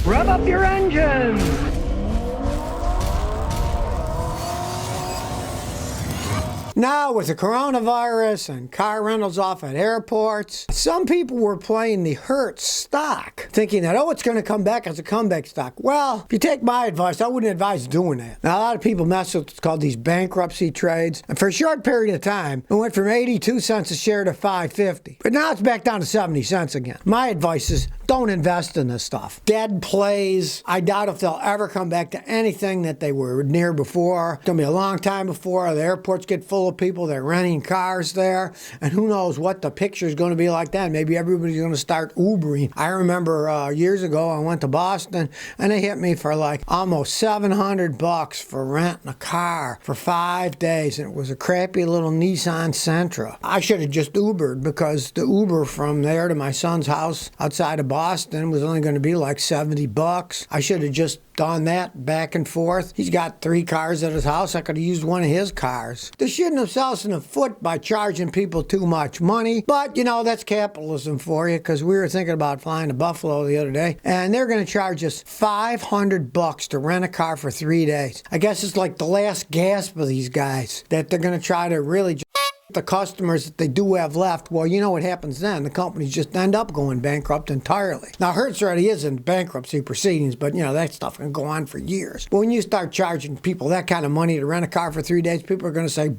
Rev up your engines! Now, with the coronavirus and car rentals off at airports, some people were playing the Hertz stock, thinking that, oh, it's going to come back as a comeback stock. Well, if you take my advice, I wouldn't advise doing that. Now, a lot of people mess with what's called these bankruptcy trades, and for a short period of time, it went from 82 cents a share to 5.50. But now it's back down to 70 cents again. My advice is, don't invest in this stuff. Dead plays. I doubt if they'll ever come back to anything that they were near before. It's going to be a long time before the airports get full of people. They're renting cars there. And who knows what the picture is going to be like then. Maybe everybody's going to start Ubering. I remember years ago, I went to Boston, and they hit me for like almost $700 for renting a car for 5 days. And it was a crappy little Nissan Sentra. I should have just Ubered, because the Uber from there to my son's house outside of Boston was only going to be like $70. I should have just done that back and forth. He's got 3 cars at his house. I could have used one of his cars. They're shooting themselves in the foot by charging people too much money. But, you know, that's capitalism for you, because we were thinking about flying to Buffalo the other day, and they're going to charge us $500 to rent a car for 3 days. I guess it's like the last gasp of these guys, that they're going to try to really the customers that they do have left. Well, you know what happens then. The companies just end up going bankrupt entirely. Now, Hertz already is in bankruptcy proceedings, but, you know, that stuff can go on for years. But when you start charging people that kind of money to rent a car for 3 days, people are going to say,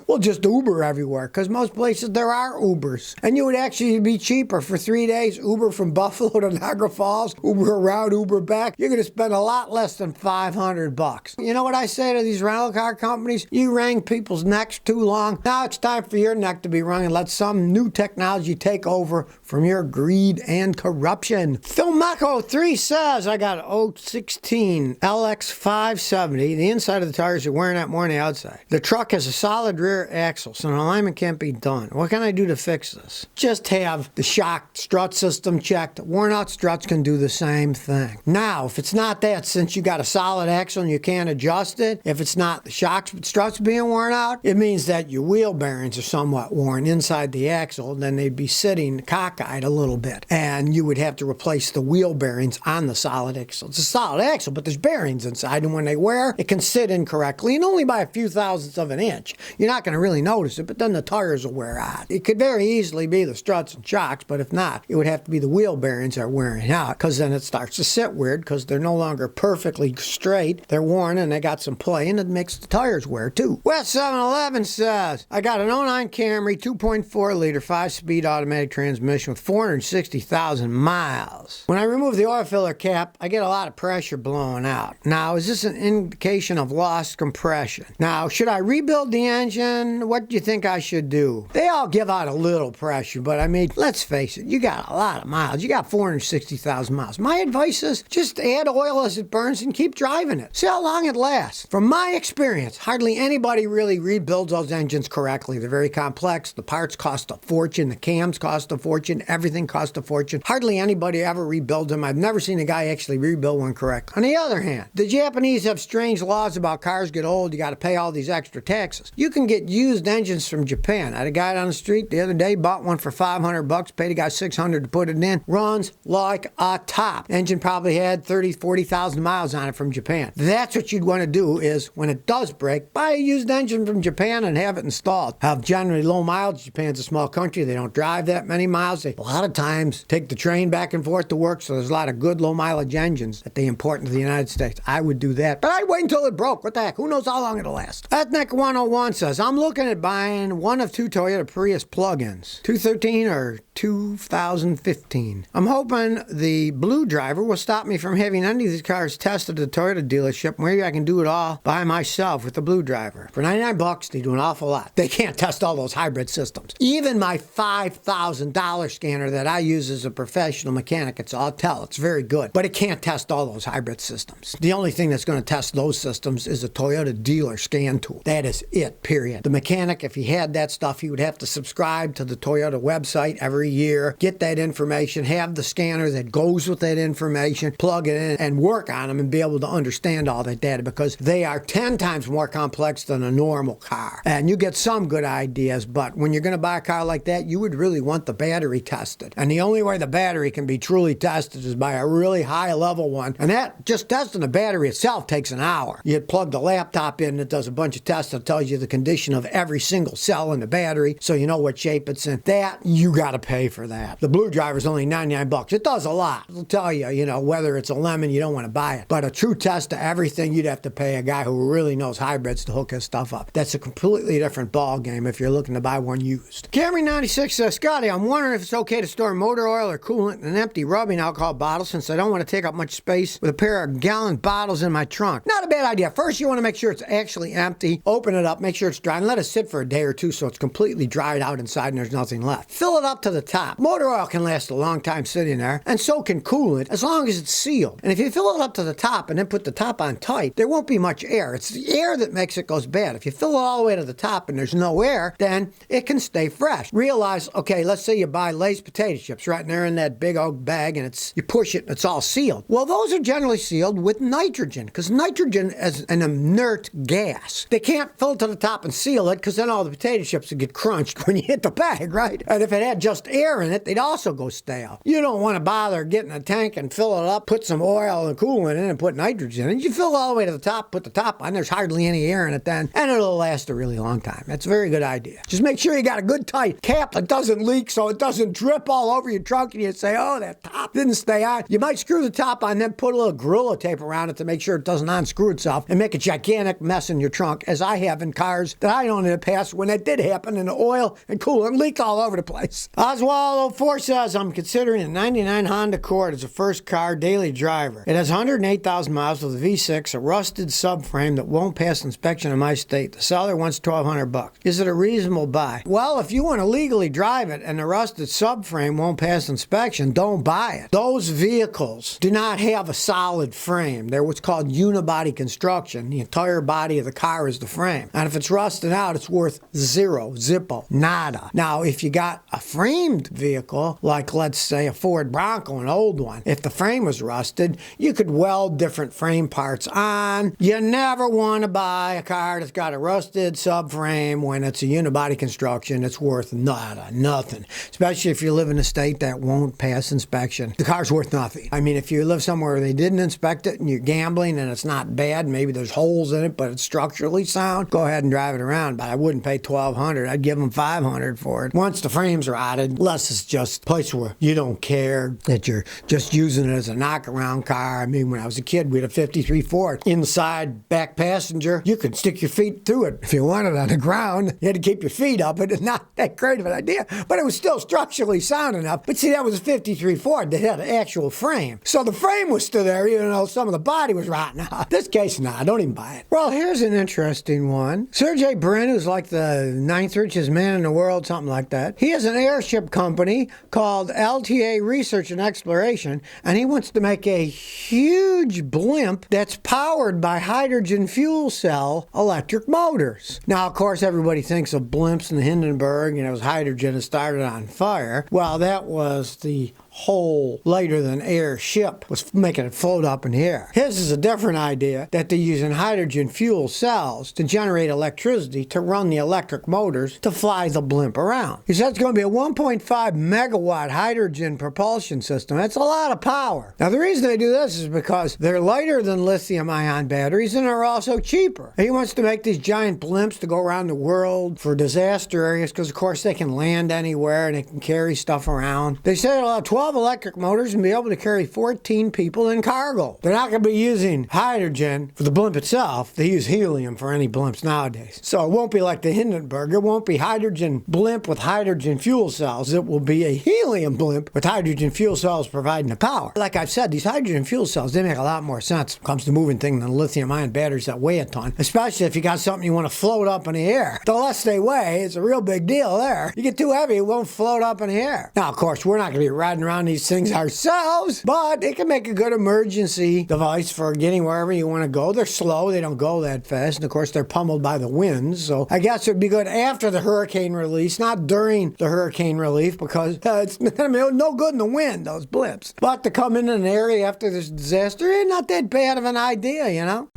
we'll just Uber everywhere, because most places there are Ubers. And you would actually be cheaper for 3 days. Uber from Buffalo to Niagara Falls, Uber around, Uber back. You're going to spend a lot less than $500. You know what I say to these rental car companies? You wring people's necks too long. Now it's time for your neck to be wrung, and let some new technology take over from your greed and corruption. Philmaco3 says, I got an 016 LX570. The inside of the tires are wearing out more than the outside. The truck has a solid rear axle, so an alignment can't be done. What can I do to fix this? Just have the shock strut system checked. Worn out struts can do the same thing. Now, if it's not that, since you got a solid axle and you can't adjust it, if it's not the shock struts being worn out, it means that your wheel bearings are somewhat worn inside the axle. Then they'd be sitting cockeyed a little bit, and you would have to replace the wheel bearings on the solid axle. It's a solid axle, but there's bearings inside, and when they wear, it can sit incorrectly, and only by a few thousandths of an inch. You're not going to really notice it, but then the tires will wear out. It could very easily be the struts and shocks, but if not, it would have to be the wheel bearings that are wearing out, because then it starts to sit weird, because they're no longer perfectly straight. They're worn, and they got some play, and it makes the tires wear too. West 711 says, I got an 09 Camry 2.4 liter 5-speed automatic transmission with 460,000 miles. When I remove the oil filler cap, I get a lot of pressure blowing out. Now, is this an indication of lost compression? Now, should I rebuild the engine? What do you think I should do? They all give out a little pressure, but I mean, let's face it, you got a lot of miles. You got 460,000 miles. My advice is just add oil as it burns and keep driving it. See how long it lasts. From my experience, hardly anybody really rebuilds those engines correctly. They're very complex. The parts cost a fortune. The cams cost a fortune. Everything cost a fortune. Hardly anybody ever rebuilds them. I've never seen a guy actually rebuild one correctly. On the other hand, the Japanese have strange laws about cars get old. You got to pay all these extra taxes. You can get used engines from Japan. I had a guy down the street the other day, bought one for $500, paid a guy $600 to put it in. Runs like a top. Engine probably had 30, 40,000 miles on it from Japan. That's what you'd want to do is, when it does break, buy a used engine from Japan and have it installed. Have generally low mileage. Japan's a small country. They don't drive that many miles. They, a lot of times, take the train back and forth to work, so there's a lot of good low mileage engines that they import into the United States. I would do that. But I'd wait until it broke. What the heck? Who knows how long it'll last? Ethnic 101 says, I'm looking at buying one of 2 Toyota Prius plug-ins. 2013 or 2015. I'm hoping the Blue Driver will stop me from having any of these cars tested at the Toyota dealership. Maybe I can do it all by myself with the Blue Driver. For $99, they do an awful lot. They can't test all those hybrid systems. Even my $5,000 scanner that I use as a professional mechanic, I'll tell it's very good, but it can't test all those hybrid systems. The only thing that's going to test those systems is a Toyota dealer scan tool. That is it, period. The mechanic, if he had that stuff, he would have to subscribe to the Toyota website every year, get that information, have the scanner that goes with that information, plug it in, and work on them and be able to understand all that data, because they are 10 times more complex than a normal car. And you get some good ideas, but when you're going to buy a car like that, you would really want the battery tested. And the only way the battery can be truly tested is by a really high level one. And that, just testing the battery itself takes an hour. You plug the laptop in, it does a bunch of tests that tells you the condition of every single cell in the battery, so you know what shape it's in. That, you got to pay for that. The Blue Driver's only 99 bucks. It does a lot. It'll tell you, whether it's a lemon, you don't want to buy it. But a true test of everything, you'd have to pay a guy who really knows hybrids to hook his stuff up. That's a completely different ball game if you're looking to buy one used. Camry 96 says, Scotty, I'm wondering if it's okay to store motor oil or coolant in an empty rubbing alcohol bottle since I don't want to take up much space with a pair of gallon bottles in my trunk. Not a bad idea. First, you want to make sure it's actually empty. Open it up, make sure it's dry, and let it sit for a day or two so it's completely dried out inside and there's nothing left. Fill it up to the top. Motor oil can last a long time sitting there, and so can coolant, as long as it's sealed. And if you fill it up to the top and then put the top on tight, there won't be much air. It's the air that makes it goes bad. If you fill it all the way to the top and there's no air, then it can stay fresh. Realize, okay, let's say you buy Lay's potato chips right there in that big old bag, and you push it and it's all sealed. Well, those are generally sealed with nitrogen, because nitrogen is an inert gas. They can't fill it to the top and seal it, because then all the potato chips would get crunched when you hit the bag, right? And if it had just air in it, they'd also go stale. You don't want to bother getting a tank and fill it up, put some oil and coolant in it, and put nitrogen in it. You fill it all the way to the top, put the top on, there's hardly any air in it then, and it'll last a really long time. That's a very good idea. Just make sure you got a good tight cap that doesn't leak so it doesn't drip all over your trunk and you say, oh, that top didn't stay on. You might screw the top on, then put a little Gorilla tape around it to make sure it doesn't unscrew itself and make a gigantic mess in your trunk, as I have in cars that I owned in the past when that did happen and the oil and coolant leaked all over the place. Oswald 04 says, I'm considering a 99 Honda Accord as a first car daily driver. It has 108,000 miles with a V6, a rusted subframe that won't pass inspection in my state. The seller wants $1,200. Is it a reasonable buy? Well, if you want to legally drive it and the rusted subframe won't pass inspection, don't buy it. Those vehicles do not have a solid frame. They're what's called unibody construction. The entire body of the car is the frame. And if it's rusted out, it's worth zero, zippo, nada. Now, if you got a framed vehicle, like let's say a Ford Bronco, an old one, if the frame was rusted, you could weld different frame parts on. You never want to buy a car that's got a rusted subframe when it's a unibody construction. It's worth nada, nothing. Especially if you live in a state that won't pass inspection. The car's worth nothing. I mean, if you live somewhere where they didn't inspect it and you're gambling and it's not bad, maybe there's holes in it, but it's structurally sound, go ahead and drive it around. But I wouldn't pay $1,200. I'd give them $500 for it. Once the frame's rotted, unless it's just a place where you don't care, that you're just using it as a knock-around car. I mean, when I was a kid, we had a 53 Ford. Inside back passenger, you could stick your feet through it. If you wanted on the ground, you had to keep your feet up. It's not that great of an idea, but it was still structurally sound enough. But see, that was a 53 Ford that had an actual frame. So the frame was still there, even though some of the body was rotten out. This case, nah, don't even buy it. Well, here's an interesting one. Sergey Brin, who's like the 9th richest man in the world, something like that. He has an airship company called LTA Research and Exploration, and he wants to make a huge blimp that's powered by hydrogen fuel cell electric motors. Now, of course, everybody thinks of blimps in the Hindenburg, and it was hydrogen that started on fire. Well, that was the whole lighter than air ship was making it float up in the air. His is a different idea, that they're using hydrogen fuel cells to generate electricity to run the electric motors to fly the blimp around. He said it's going to be a 1.5 megawatt hydrogen propulsion system. That's a lot of power. Now, the reason they do this is because they're lighter than lithium-ion batteries and they're also cheaper. He wants to make these giant blimps to go around the world for disaster areas because, of course, they can land anywhere and they can carry stuff around. They say it'll have 12 electric motors and be able to carry 14 people in cargo. They're not going to be using hydrogen for the blimp itself. They use helium for any blimps nowadays. So it won't be like the Hindenburg. It won't be hydrogen blimp with hydrogen fuel cells. It will be a helium blimp with hydrogen fuel cells providing the power. Like I've said, these hydrogen fuel cells, they make a lot more sense when it comes to moving things than lithium-ion batteries that weigh a ton, especially if you got something you want to float up in the air. The less they weigh, it's a real big deal there. You get too heavy, it won't float up in the air. Now, of course, we're not going to be riding around these things ourselves, but it can make a good emergency device for getting wherever you want to go. They're slow, they don't go that fast, and of course they're pummeled by the winds, so I guess it would be good after the hurricane release, not during the hurricane relief, because it's no good in the wind, those blimps. But to come in an area after this disaster, not that bad of an idea, you know?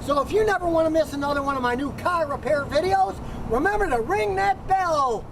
So if you never want to miss another one of my new car repair videos, remember to ring that bell.